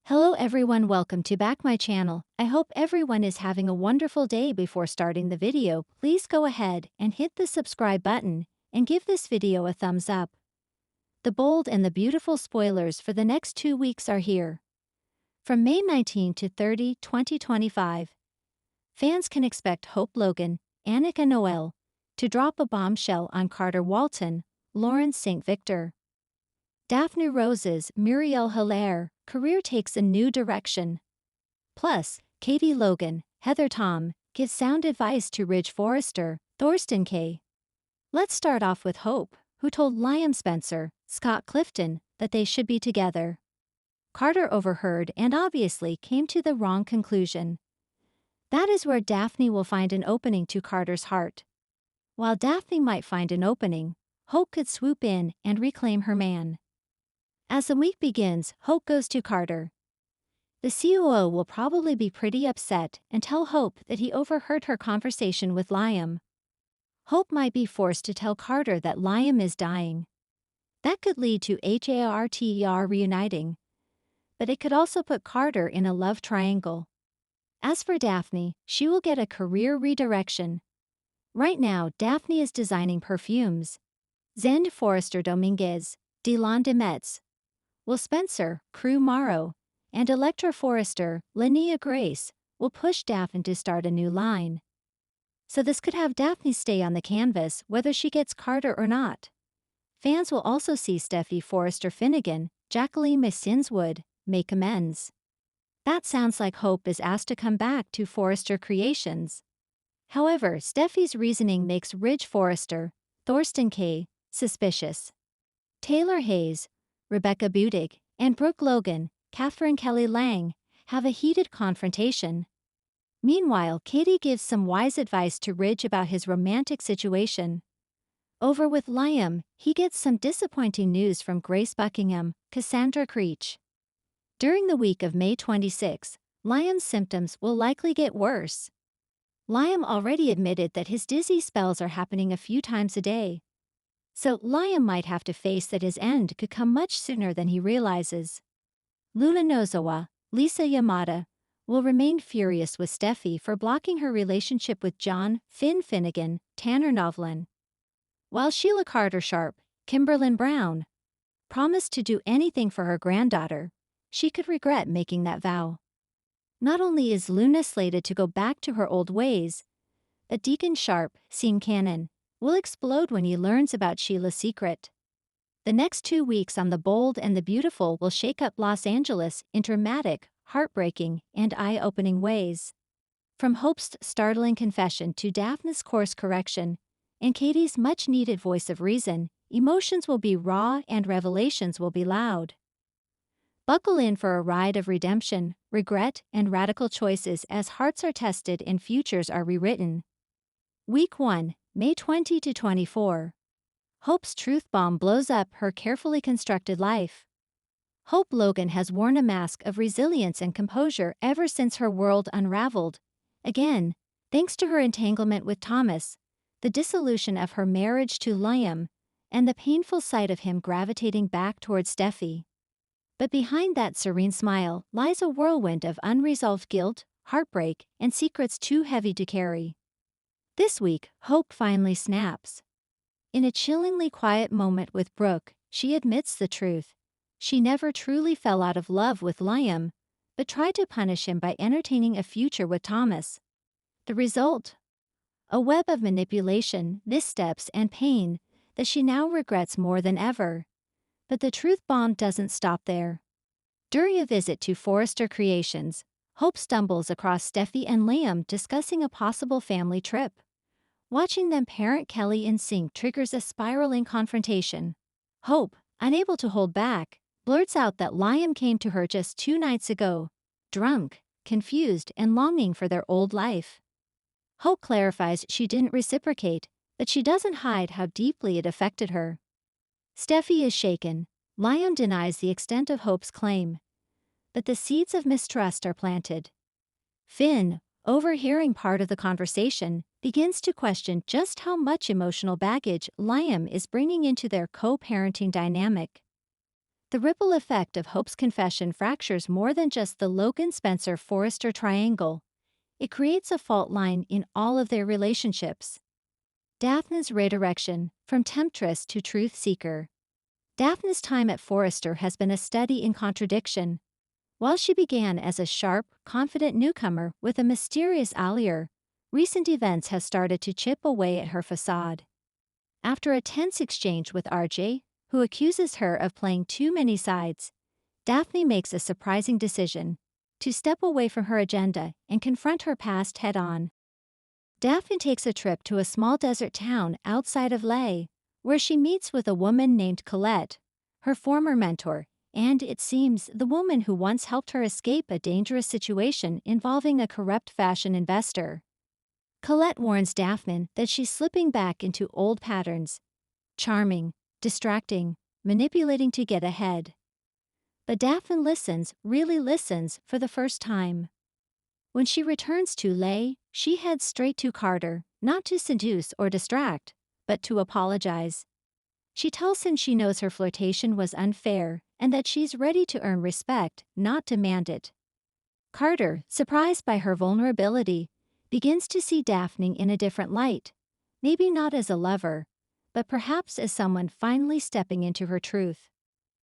Hello everyone, welcome to back my channel. I hope everyone is having a wonderful day. Before starting the video, please go ahead and hit the subscribe button and give this video a thumbs up. The bold and the beautiful spoilers for the next 2 weeks are here. From May 19 to 30, 2025, fans can expect Hope Logan, Annika Noel, to drop a bombshell on Carter Walton, Lawrence St. Victor. Daphne Rose's Muriel Hilaire career takes a new direction. Plus, Katie Logan, Heather Tom, gives sound advice to Ridge Forrester, Thorsten Kaye. Let's start off with Hope, who told Liam Spencer, Scott Clifton, that they should be together. Carter overheard and obviously came to the wrong conclusion. That is where Daphne will find an opening to Carter's heart. While Daphne might find an opening, Hope could swoop in and reclaim her man. As the week begins, Hope goes to Carter. The COO will probably be pretty upset and tell Hope that he overheard her conversation with Liam. Hope might be forced to tell Carter that Liam is dying. That could lead to HARTER reuniting, but it could also put Carter in a love triangle. As for Daphne, she will get a career redirection. Right now, Daphne is designing perfumes. Zend Forrester Dominguez, Dylan Demetz, Will Spencer, Crew Morrow, and Electra Forrester, Linnea Grace, will push Daphne to start a new line. So this could have Daphne stay on the canvas whether she gets Carter or not. Fans will also see Steffi Forrester Finnegan, Jacqueline Missinswood, make amends. That sounds like Hope is asked to come back to Forrester Creations. However, Steffi's reasoning makes Ridge Forrester, Thorsten Kaye, suspicious. Taylor Hayes, Rebecca Budig, and Brooke Logan, Catherine Kelly Lang, have a heated confrontation. Meanwhile, Katie gives some wise advice to Ridge about his romantic situation. Over with Liam, he gets some disappointing news from Grace Buckingham, Cassandra Creech. During the week of May 26, Liam's symptoms will likely get worse. Liam already admitted that his dizzy spells are happening a few times a day. So Liam might have to face that his end could come much sooner than he realizes. Lula Nozawa, Lisa Yamada, will remain furious with Steffi for blocking her relationship with John Finn Finnegan, Tanner Novlin. While Sheila Carter Sharp, Kimberlyn Brown, promised to do anything for her granddaughter, she could regret making that vow. Not only is Luna slated to go back to her old ways, but Deacon Sharp, Sean Cannon, will explode when he learns about Sheila's secret. The next 2 weeks on The Bold and the Beautiful will shake up Los Angeles in dramatic, heartbreaking, and eye-opening ways. From Hope's startling confession to Daphne's course correction, and Katie's much-needed voice of reason, emotions will be raw and revelations will be loud. Buckle in for a ride of redemption, regret, and radical choices as hearts are tested and futures are rewritten. Week 1, May 20 to 24. Hope's truth bomb blows up her carefully constructed life. Hope Logan has worn a mask of resilience and composure ever since her world unraveled. Again, thanks to her entanglement with Thomas, the dissolution of her marriage to Liam, and the painful sight of him gravitating back towards Steffi. But behind that serene smile lies a whirlwind of unresolved guilt, heartbreak, and secrets too heavy to carry. This week, Hope finally snaps. In a chillingly quiet moment with Brooke, she admits the truth. She never truly fell out of love with Liam, but tried to punish him by entertaining a future with Thomas. The result? A web of manipulation, missteps, and pain that she now regrets more than ever. But the truth bomb doesn't stop there. During a visit to Forrester Creations, Hope stumbles across Steffi and Liam discussing a possible family trip. Watching them parent Kelly in sync triggers a spiraling confrontation. Hope, unable to hold back, blurts out that Liam came to her just 2 nights ago, drunk, confused, and longing for their old life. Hope clarifies she didn't reciprocate, but she doesn't hide how deeply it affected her. Steffi is shaken. Liam denies the extent of Hope's claim, but the seeds of mistrust are planted. Finn, overhearing part of the conversation, begins to question just how much emotional baggage Liam is bringing into their co-parenting dynamic. The ripple effect of Hope's confession fractures more than just the Logan-Spencer-Forrester triangle. It creates a fault line in all of their relationships. Daphne's redirection, from temptress to truth seeker. Daphne's time at Forrester has been a study in contradiction. While she began as a sharp, confident newcomer with a mysterious allure, recent events have started to chip away at her facade. After a tense exchange with RJ, who accuses her of playing too many sides, Daphne makes a surprising decision to step away from her agenda and confront her past head-on. Daphne takes a trip to a small desert town outside of Leh, where she meets with a woman named Colette, her former mentor, and, it seems, the woman who once helped her escape a dangerous situation involving a corrupt fashion investor. Colette warns Daphne that she's slipping back into old patterns, charming, distracting, manipulating to get ahead. But Daphne listens, really listens, for the first time. When she returns to Leh, she heads straight to Carter, not to seduce or distract, but to apologize. She tells him she knows her flirtation was unfair and that she's ready to earn respect, not demand it. Carter, surprised by her vulnerability, begins to see Daphne in a different light, maybe not as a lover, but perhaps as someone finally stepping into her truth.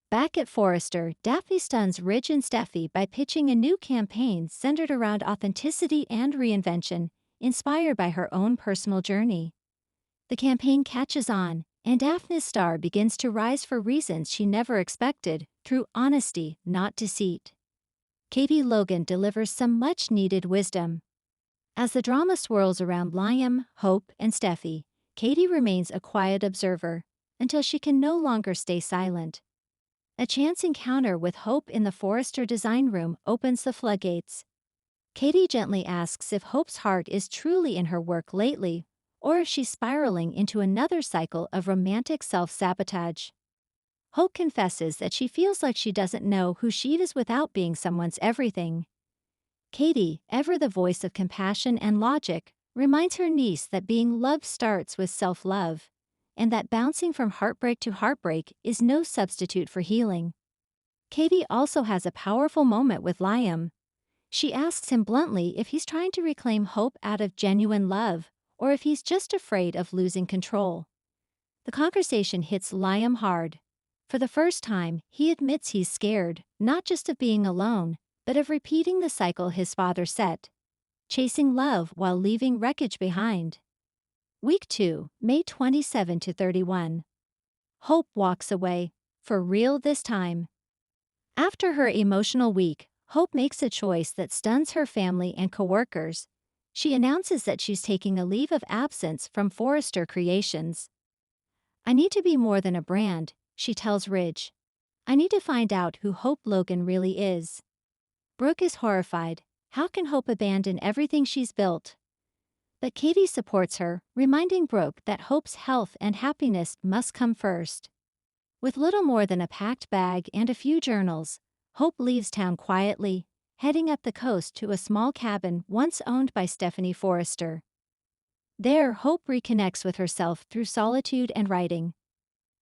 Back at Forrester, Daphne stuns Ridge and Steffi by pitching a new campaign centered around authenticity and reinvention, inspired by her own personal journey. The campaign catches on, and Daphne's star begins to rise for reasons she never expected, through honesty, not deceit. Katie Logan delivers some much-needed wisdom. As the drama swirls around Liam, Hope, and Steffi, Katie remains a quiet observer, until she can no longer stay silent. A chance encounter with Hope in the Forrester design room opens the floodgates. Katie gently asks if Hope's heart is truly in her work lately, or if she's spiraling into another cycle of romantic self-sabotage. Hope confesses that she feels like she doesn't know who she is without being someone's everything. Katie, ever the voice of compassion and logic, reminds her niece that being loved starts with self-love, and that bouncing from heartbreak to heartbreak is no substitute for healing. Katie also has a powerful moment with Liam. She asks him bluntly if he's trying to reclaim Hope out of genuine love, or if he's just afraid of losing control. The conversation hits Liam hard. For the first time, he admits he's scared, not just of being alone, but of repeating the cycle his father set, chasing love while leaving wreckage behind. Week 2, May 27 to 31. Hope walks away, for real this time. After her emotional week, Hope makes a choice that stuns her family and coworkers. She announces that she's taking a leave of absence from Forrester Creations. "I need to be more than a brand," she tells Ridge. "I need to find out who Hope Logan really is." Brooke is horrified. How can Hope abandon everything she's built? But Katie supports her, reminding Brooke that Hope's health and happiness must come first. With little more than a packed bag and a few journals, Hope leaves town quietly, heading up the coast to a small cabin once owned by Stephanie Forrester. There, Hope reconnects with herself through solitude and writing.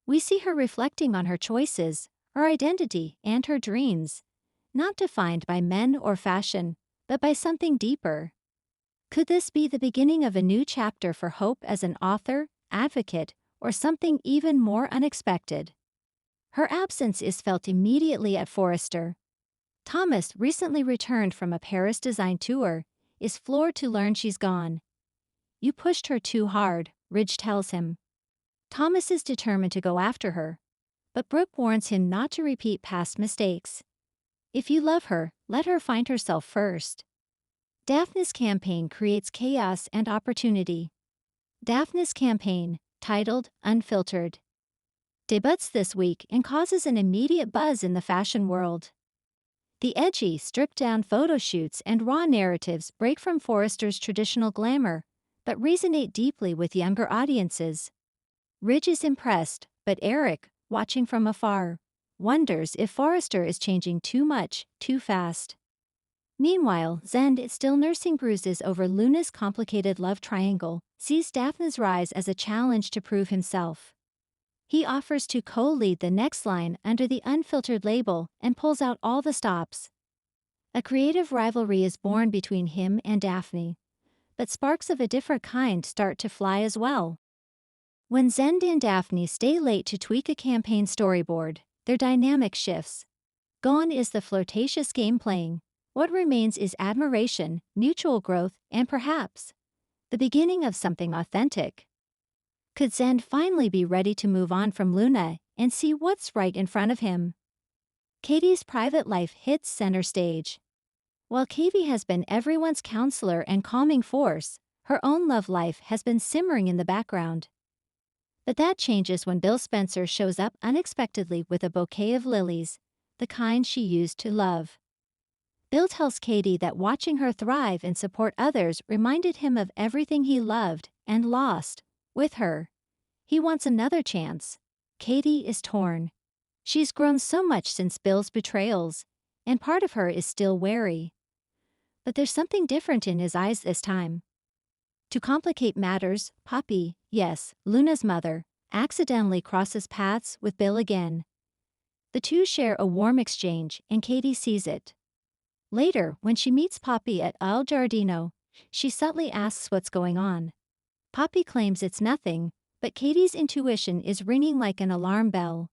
We see her reflecting on her choices, her identity, and her dreams, not defined by men or fashion, but by something deeper. Could this be the beginning of a new chapter for Hope as an author, advocate, or something even more unexpected? Her absence is felt immediately at Forrester. Thomas, recently returned from a Paris design tour, is floored to learn she's gone. "You pushed her too hard," Ridge tells him. Thomas is determined to go after her, but Brooke warns him not to repeat past mistakes. If you love her, let her find herself first. Daphne's campaign creates chaos and opportunity. Daphne's campaign, titled Unfiltered, debuts this week and causes an immediate buzz in the fashion world. The edgy, stripped-down photo shoots and raw narratives break from Forrester's traditional glamour, but resonate deeply with younger audiences. Ridge is impressed, but Eric, watching from afar, wonders if Forrester is changing too much, too fast. Meanwhile, Zend, still nursing bruises over Luna's complicated love triangle, sees Daphne's rise as a challenge to prove himself. He offers to co-lead the next line under the unfiltered label and pulls out all the stops. A creative rivalry is born between him and Daphne, but sparks of a different kind start to fly as well. When Zend and Daphne stay late to tweak a campaign storyboard, their dynamic shifts. Gone is the flirtatious game playing. What remains is admiration, mutual growth, and perhaps the beginning of something authentic. Could Zend finally be ready to move on from Luna and see what's right in front of him? Katie's private life hits center stage. While Katie has been everyone's counselor and calming force, her own love life has been simmering in the background. But that changes when Bill Spencer shows up unexpectedly with a bouquet of lilies, the kind she used to love. Bill tells Katie that watching her thrive and support others reminded him of everything he loved and lost. With her, he wants another chance. Katie is torn. She's grown so much since Bill's betrayals, and part of her is still wary. But there's something different in his eyes this time. To complicate matters, Poppy, yes, Luna's mother, accidentally crosses paths with Bill again. The two share a warm exchange, and Katie sees it. Later, when she meets Poppy at Il Giardino, she subtly asks what's going on. Poppy claims it's nothing, but Katie's intuition is ringing like an alarm bell.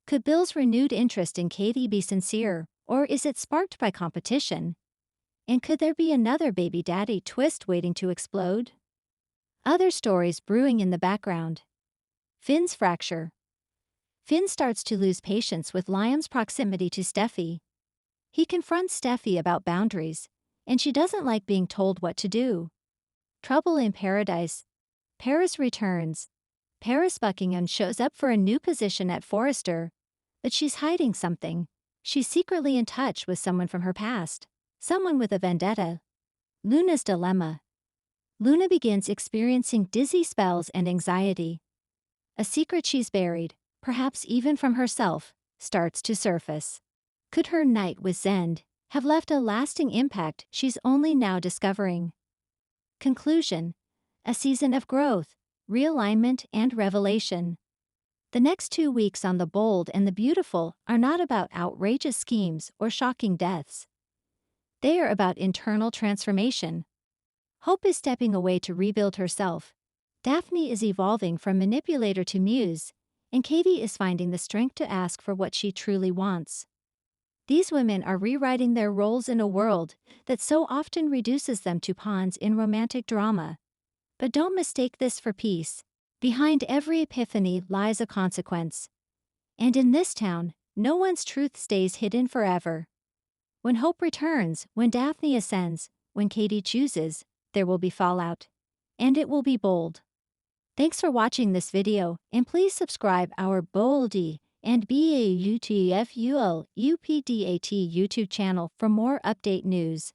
Could Bill's renewed interest in Katie be sincere, or is it sparked by competition? And could there be another baby daddy twist waiting to explode? Other stories brewing in the background. Finn's fracture. Finn starts to lose patience with Liam's proximity to Steffi. He confronts Steffi about boundaries, and she doesn't like being told what to do. Trouble in Paradise. Paris returns. Paris Buckingham shows up for a new position at Forrester, but she's hiding something. She's secretly in touch with someone from her past, someone with a vendetta. Luna's dilemma. Luna begins experiencing dizzy spells and anxiety. A secret she's buried, perhaps even from herself, starts to surface. Could her night with Zend have left a lasting impact she's only now discovering? Conclusion: a season of growth, realignment, and revelation. The next 2 weeks on The Bold and the Beautiful are not about outrageous schemes or shocking deaths. They are about internal transformation. Hope is stepping away to rebuild herself. Daphne is evolving from manipulator to muse, and Katie is finding the strength to ask for what she truly wants. These women are rewriting their roles in a world that so often reduces them to pawns in romantic drama. But don't mistake this for peace. Behind every epiphany lies a consequence. And in this town, no one's truth stays hidden forever. When hope returns, when Daphne ascends, when Katie chooses, there will be fallout. And it will be bold. Thanks for watching this video, and please subscribe our Boldy and BAUTFUL UPDAT YouTube channel for more update news.